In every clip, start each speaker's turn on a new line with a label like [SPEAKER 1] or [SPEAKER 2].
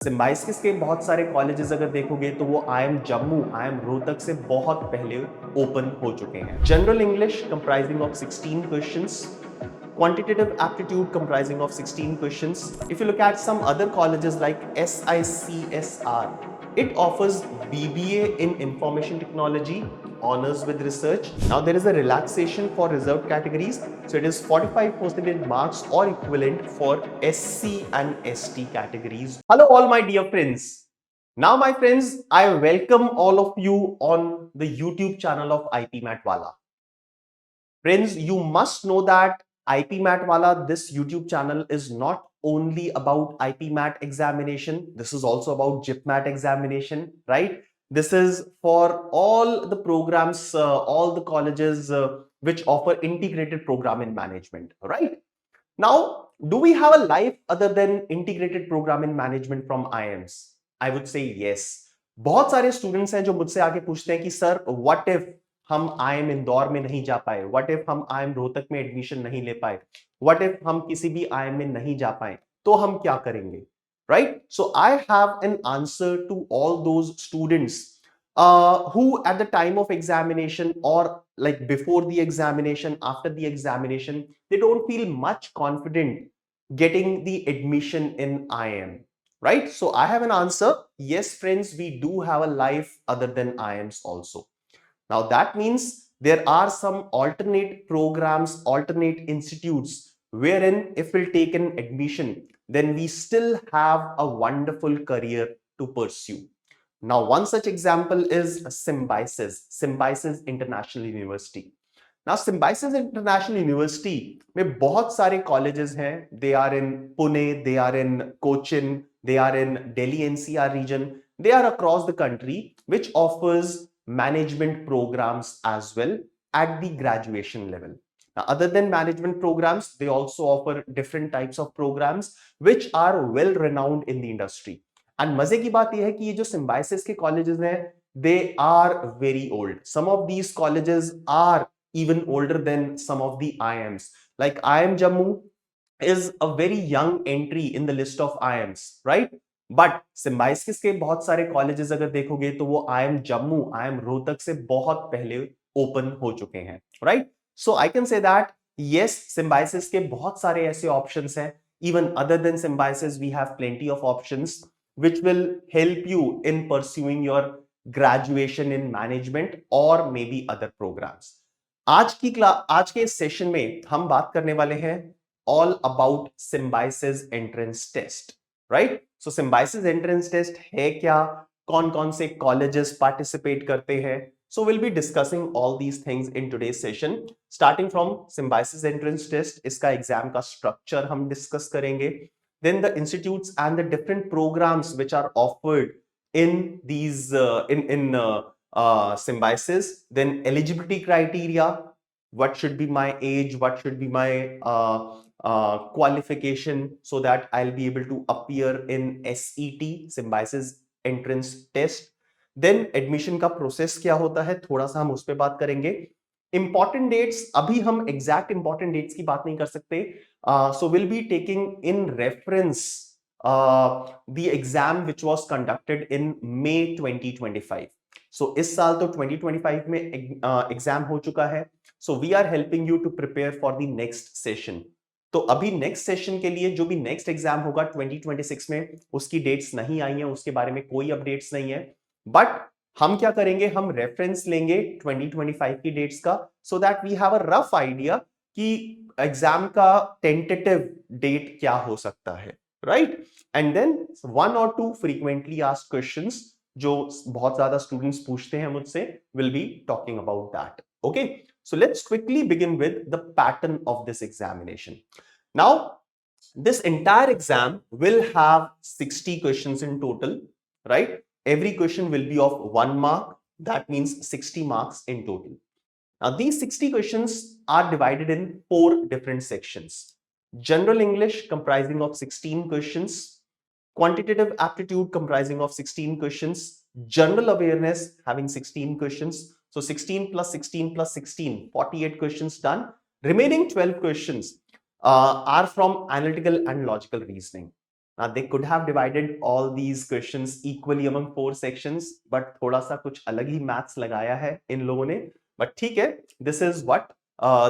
[SPEAKER 1] Symbiosis के बहुत सारे कॉलेजेस अगर देखोगे तो वो I am Jammu, I am Rohtak से बहुत पहले ओपन हो चुके हैं। General English comprising of 16 questions, quantitative aptitude comprising of 16 questions. If you look at some other colleges like SICSR, it offers BBA in Information Technology, honors with research. Now there is a relaxation for reserved categories. So it is 45% marks or equivalent for SC and ST categories. Hello all my dear friends. Now my friends, I welcome all of you on the YouTube channel of IPMAT Wallah. Friends, you must know that IPMAT Wala, this YouTube channel is not only about IPMAT examination. This is also about JIPMAT examination, right? This is for all the programs, all the colleges which offer integrated program in management, right? Now, do we have a life other than integrated program in management from IIMs? I would say yes. बहुत सारे students हैं जो मुझसे आके पूछते हैं कि sir what if हम आईएम इंदौर में नहीं जा पाए, व्हाट इफ हम आईएम रोहतक में एडमिशन नहीं ले पाए, व्हाट इफ हम किसी भी आईएम में नहीं जा पाए, तो हम क्या करेंगे, right? So I have an answer to all those students who at the time of examination or like before the examination, after the examination, they don't feel much confident getting the admission in IIM, right? So I have an answer. Yes, friends, we do have a life other than IIMs also. Now that means there are some alternate programs, alternate institutes wherein if we'll take an admission, then we still have a wonderful career to pursue. Now, one such example is Symbiosis International University. Now, Symbiosis International University में बहुत सारे colleges हैं. They are in Pune, they are in Cochin, they are in Delhi NCR region. They are across the country, which offers management programs as well at the graduation level. Now, other than management programs, they also offer different types of programs which are well renowned in the industry. And मजे की बात यह है कि ये जो Symbiosis के colleges हैं, they are very old. Some of these colleges are even older than some of the IIMs. Like IIM Jammu is a very young entry in the list of IIMs, right? But Symbiosis के बहुत सारे colleges अगर देखोगे तो वो IIM Jammu, IIM Rohtak से बहुत पहले ओपन हो चुके हैं, right? So I can say that yes, Symbiosis के बहुत सारे ऐसे ऑप्शंस हैं. Even other than Symbiosis we have plenty of options which will help you in pursuing your graduation in management or maybe other programs. आज के इस सेशन में हम बात करने वाले हैं all about Symbiosis entrance test, right? So Symbiosis entrance test है क्या, कौन-कौन से colleges participate करते हैं? So we'll be discussing all these things in today's session. Starting from Symbiosis entrance test, इसका एग्जाम का स्ट्रक्चर हम डिस्कस करेंगे. Then the institutes and the different programs which are offered in these Symbiosis. Then eligibility criteria, what should be my age, what should be my qualification so that I'll be able to appear in SET, Symbiosis entrance test. Then admission का process क्या होता है, थोड़ा सा हम उस पर बात करेंगे. Important dates, अभी हम exact important dates की बात नहीं कर सकते. So we'll be taking in reference the exam which was conducted in May 2025. So इस साल तो 2025 में एग्जाम हो चुका है. So we are helping you to prepare for the next session. तो अभी नेक्स्ट सेशन के लिए जो भी नेक्स्ट एग्जाम होगा 2026 में, उसकी डेट्स नहीं आई हैं, उसके बारे में कोई अपडेट्स नहीं है. बट हम क्या करेंगे, हम रेफरेंस लेंगे 2025 की डेट्स का, so that we have a rough idea कि एग्जाम का टेंटेटिव डेट क्या हो सकता है, राइट? एंड देन वन और टू फ्रीक्वेंटली आस्क्ड क्वेश्चंस जो बहुत ज्यादा स्टूडेंट्स पूछते हैं मुझसे, will be talking about that. Okay, so let's quickly begin with the pattern of this examination. Now, this entire exam will have 60 questions in total, right? Every question will be of 1 mark. That means 60 marks in total. Now, these 60 questions are divided in 4 different sections. General English comprising of 16 questions, quantitative aptitude comprising of 16 questions, general awareness having 16 questions. So 16 plus 16 plus 16, 48 questions done. Remaining 12 questions are from analytical and logical reasoning. Now they could have divided all these questions equally among 4 sections, but थोड़ा सा कुछ अलग ही maths लगाया है इन लोगों ने. But ठीक है, this is what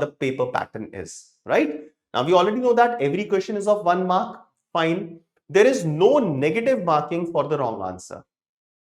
[SPEAKER 1] the paper pattern is, right? Now we already know that every question is of 1 mark. Fine. There is no negative marking for the wrong answer.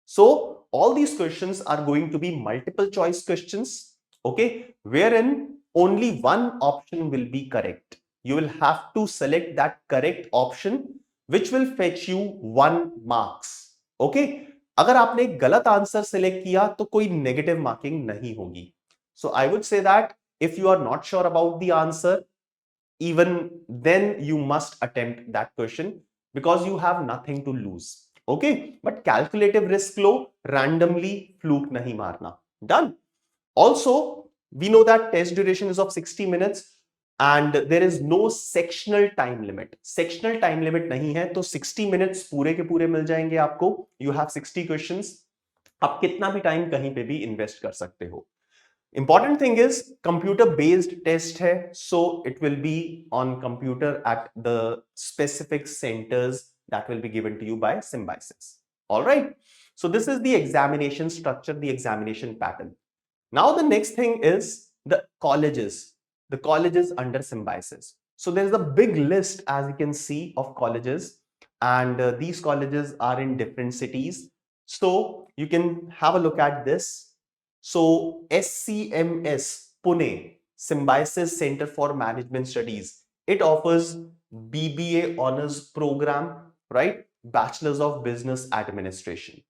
[SPEAKER 1] So all these questions are going to be multiple choice questions, okay, wherein only one option will be correct. You will have to select that correct option which will fetch you 1 marks. Okay, अगर आपने गलत answer select किया तो कोई negative marking नहीं होगी. So I would say that if you are not sure about the answer, even then you must attempt that question because you have nothing to lose. Okay, but calculative risk low, randomly fluke नहीं मारना. Done. Also, we know that test duration is of 60 minutes and there is no sectional time limit. Sectional time limit नहीं है, तो 60 minutes पूरे के पूरे मिल जाएंगे आपको. You have 60 questions. आप कितना भी टाइम कहीं पे भी इन्वेस्ट कर सकते हो. Important thing is computer based test hai, so it will be on computer at the specific centers that will be given to you by Symbiosis. All right, so this is the examination structure, the examination pattern. Now the next thing is the colleges under Symbiosis. So there's a big list, as you can see, of colleges, and these colleges are in different cities, so you can have a look at this. So SCMS Pune, Symbiosis Center for Management Studies, it offers BBA honors program, right? Bachelor's of Business Administration.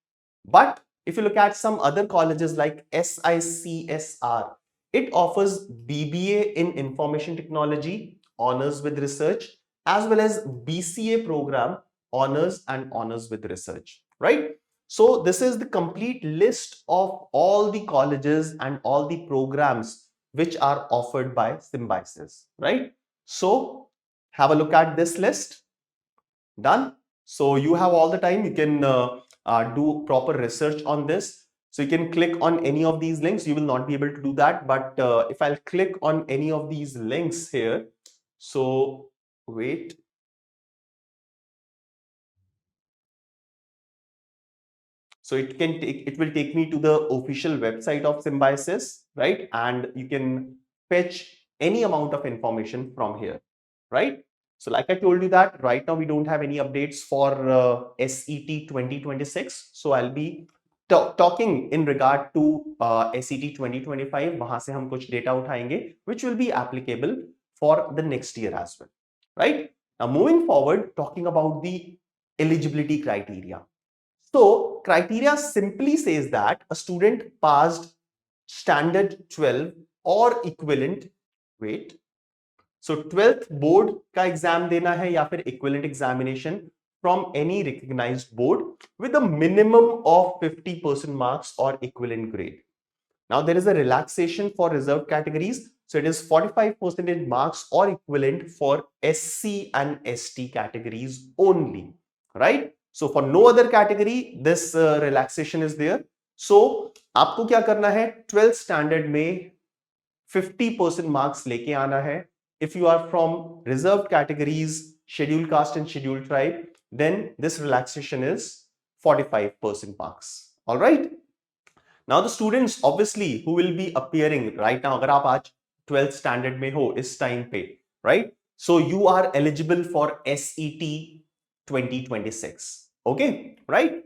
[SPEAKER 1] But if you look at some other colleges like SICSR, it offers BBA in Information Technology, honors with research, as well as BCA program, honors and honors with research, right? So this is the complete list of all the colleges and all the programs which are offered by Symbiosis, right? So have a look at this list. Done. So you have all the time, you can do proper research on this. So you can click on any of these links. You will not be able to do that, but if I'll click on any of these links here, so wait. So it will take me to the official website of Symbiosis, right? And you can fetch any amount of information from here, right? So like I told you that right now we don't have any updates for SET 2026. So I'll be talking in regard to SET 2025. वहां से हम कुछ data उठाएंगे which will be applicable for the next year as well, right? Now moving forward, talking about the eligibility criteria. So criteria simply says that a student passed standard 12 or equivalent. Wait. So 12th board का exam देना है या फिर equivalent examination from any recognized board with a minimum of 50% marks or equivalent grade. Now there is a relaxation for reserved categories. So it is 45% marks or equivalent for SC and ST categories only, right? So for no other category, this relaxation is there. So आपको क्या करना है, 12th standard में 50% marks लेके आना है. If you are from reserved categories, scheduled caste and scheduled tribe, then this relaxation is 45% marks. All right. Now the students obviously who will be appearing right now, अगर आप आज 12th standard में हो इस time पे, right? So you are eligible for SET 2026. Okay, right?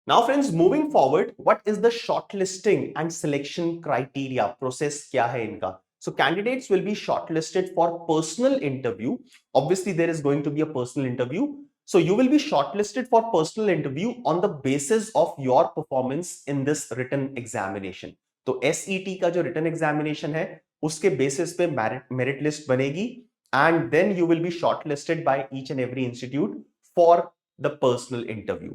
[SPEAKER 1] Now friends, moving forward, what is the shortlisting and selection criteria? Process क्या है इनका? So candidates will be shortlisted for personal interview. Obviously there is going to be a personal interview. So you will be shortlisted for personal interview on the basis of your performance in this written examination. तो SET का जो written examination है उसके basis पे merit list बनेगी and then you will be shortlisted by each and every institute for the personal interview.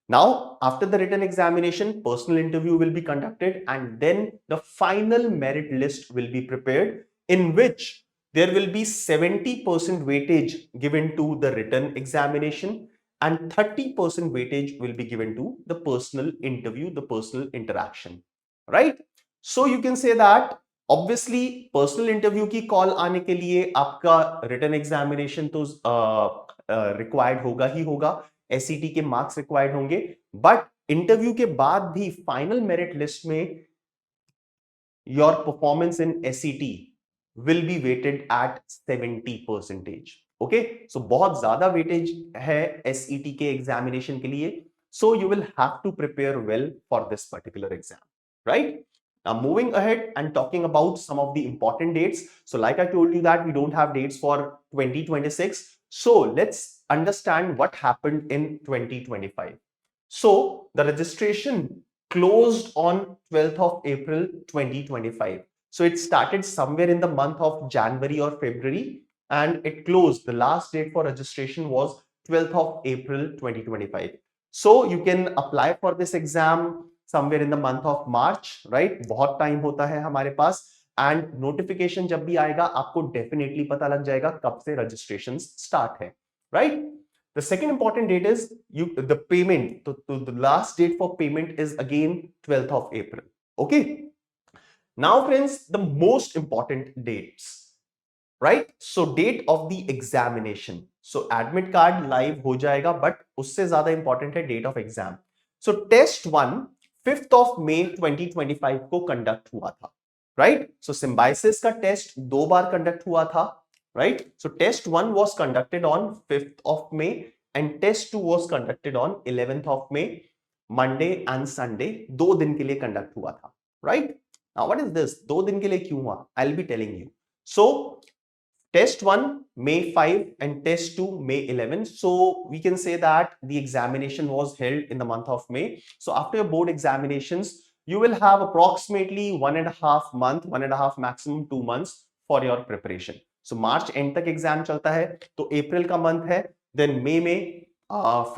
[SPEAKER 1] Now, after the written examination, personal interview will be conducted and then the final merit list will be prepared, in which there will be 70% weightage given to the written examination and 30% weightage will be given to the personal interview, the personal interaction, right? So you can say that obviously personal interview की call आने के लिए आपका written examination तो required होगा ही होगा, SET के marks required होंगे, बट इंटरव्यू के बाद भी फाइनल मेरिट लिस्ट में your performance in SET will be weighted at 70%. Okay, so बहुत ज्यादा वेटेज है एसईटी के एग्जामिनेशन के लिए, so you will have to prepare well for this particular exam, right? Now moving ahead and talking about some of the important dates. So like I told you that we don't have dates for 2026. So let's understand what happened in 2025. So the registration closed on 12th of April 2025. So it started somewhere in the month of January or February and it closed. The last date for registration was 12th of April 2025. So you can apply for this exam somewhere in the month of March, right? बहुत time होता है हमारे पास, and notification जब भी आएगा आपको definitely पता लग जाएगा कब से रजिस्ट्रेशन स्टार्ट है, right? The second important date is the payment. So the last date for payment is again 12th of April. Okay. Now friends, the most important dates, right? So date of the examination. So admit card live हो जाएगा, but उससे ज्यादा important है date of exam. So test 1 5th of May 2025 को conduct हुआ था, right? So Symbiosis का test 2 बार कंडक्ट हुआ था, right? So test 1 was conducted on 5th of May and test 2 was conducted on 11th of May, Monday and Sunday 2 दिन के लिए कंडक्ट हुआ था, right? Now what is this? 2 दिन के लिए क्यों हुआ? I will be telling you. So Test 1 May 5 and Test 2 May 11. So we can say that the examination was held in the month of May. So after your board examinations, you will have approximately 1.5 month, 1.5 maximum 2 months for your preparation. So March end तक exam चलता है, तो April का month है, then May में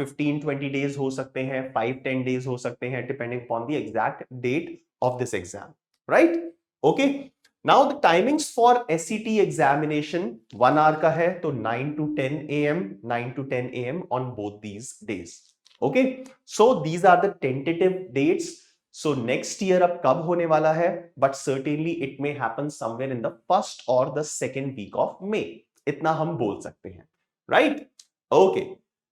[SPEAKER 1] 15-20 days हो सकते हैं, 5-10 days हो सकते हैं, depending upon the exact date of this exam, right? Okay. Now the timings for SET examination 1 hour का है, तो 9 to 10 AM, 9 to 10 AM on both these days. Okay, so these are the tentative dates. So next year अब कब होने वाला है? But certainly it may happen somewhere in the first or the second week of May. इतना हम बोल सकते हैं, right? Okay.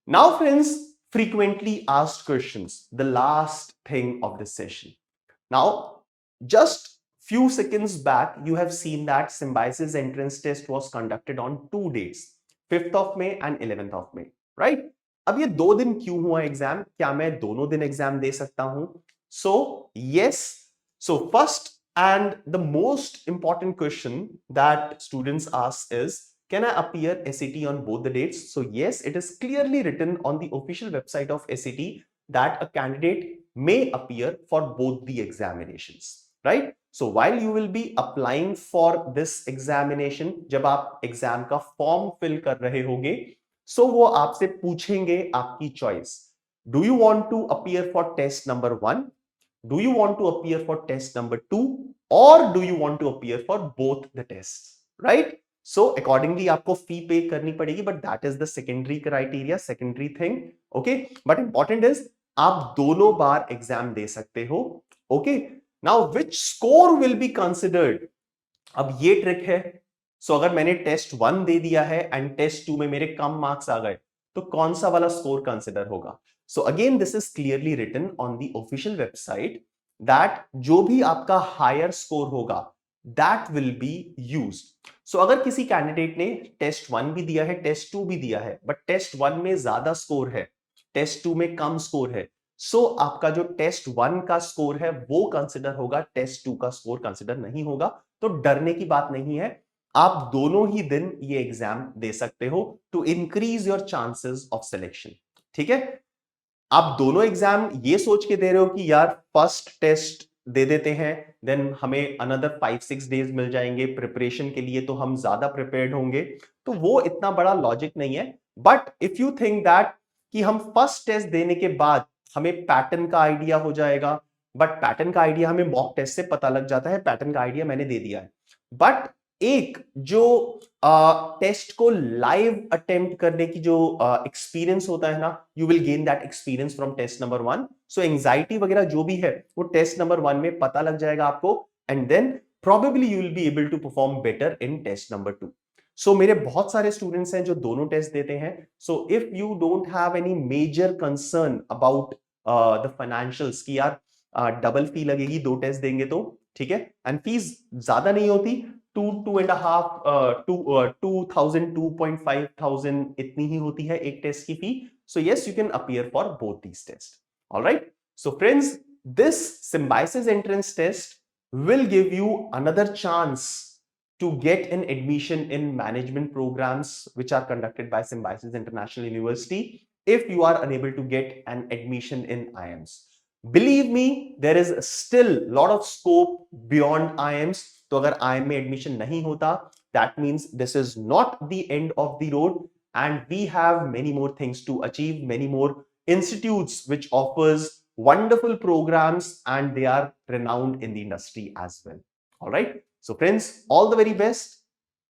[SPEAKER 1] Now friends, frequently asked questions, the last thing of this session. Now just few seconds back, you have seen that Symbiosis entrance test was conducted on 2 days, 5th of May and 11th of May, right? अब ये 2 दिन क्यों हुआ exam? क्या मैं दोनों दिन exam दे सकता हूं? So yes. So first and the most important question that students ask is, can I appear SET on both the dates? So yes, it is clearly written on the official website of SET that a candidate may appear for both the examinations, right? So while you will be applying for this examination, जब आप exam का form fill कर रहे होंगे, so वो आपसे पूछेंगे आपकी choice. Do you want to appear for test number 1? Do you want to appear for test number 2? Or do you want to appear for both the tests? Right? So accordingly आपको fee pay करनी पड़ेगी, but that is the secondary criteria, secondary thing. Okay? But important is आप दोनों बार exam दे सकते हो. Okay? Now which score will be considered? अब ये ट्रिक है. सो अगर मैंने टेस्ट 1 दे दिया है एंड टेस्ट 2 में मेरे कम मार्क्स आ गए, तो कौन सा वाला स्कोर कंसिडर होगा? So again this is clearly written on the official website that जो भी आपका हायर स्कोर होगा that will be used. So अगर किसी कैंडिडेट ने टेस्ट 1 भी दिया है, टेस्ट 2 भी दिया है, बट टेस्ट 1 में ज्यादा स्कोर है, टेस्ट 2 में कम स्कोर है, सो आपका जो टेस्ट 1 का स्कोर है वो कंसिडर होगा, टेस्ट 2 का स्कोर कंसिडर नहीं होगा. तो डरने की बात नहीं है, आप दोनों ही दिन ये एग्जाम दे सकते हो to increase your chances of selection. ठीक है? आप दोनों एग्जाम ये सोच के दे रहे हो कि यार फर्स्ट टेस्ट दे देते हैं, देन हमें अनदर 5-6 डेज मिल जाएंगे प्रिपरेशन के लिए, तो हम ज्यादा प्रिपेयर्ड होंगे, तो वो इतना बड़ा लॉजिक नहीं है. But if you think that कि हम फर्स्ट टेस्ट देने के बाद हमें पैटर्न का आइडिया हो जाएगा, बट पैटर्न का आइडिया हमें मॉक टेस्ट से पता लग जाता है, पैटर्न का आइडिया मैंने दे दिया है, बट एक जो टेस्ट को लाइव अटेम्प्ट करने की जो एक्सपीरियंस होता है ना, you will gain that experience from test number 1. So anxiety वगैरह जो भी है वो टेस्ट नंबर 1 में पता लग जाएगा आपको, and then probably you will be able to perform better in test number 2. सो मेरे बहुत सारे स्टूडेंट्स हैं जो दोनों टेस्ट देते हैं. So if you don't have any major concern about the financials की यार डबल फी लगेगी 2 टेस्ट देंगे तो, ठीक है, एंड फीस ज्यादा नहीं होती, 2,500 इतनी ही होती है एक टेस्ट की fee. So yes, you can appear for both these test. Alright, so friends, this symbiosis entrance test will give you another chance to get an admission in management programs which are conducted by Symbiosis International University if you are unable to get an admission in IIMs. Believe me, there is still lot of scope beyond IIMs. तो अगर IIM में admission नहीं होता, that means this is not the end of the road, and we have many more things to achieve, many more institutes which offers wonderful programs, and they are renowned in the industry as well. All right, so friends, all the very best,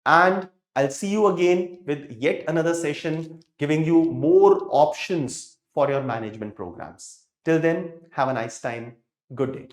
[SPEAKER 1] and I'll see you again with yet another session giving you more options for your management programs. Till then, have a nice time. Good day.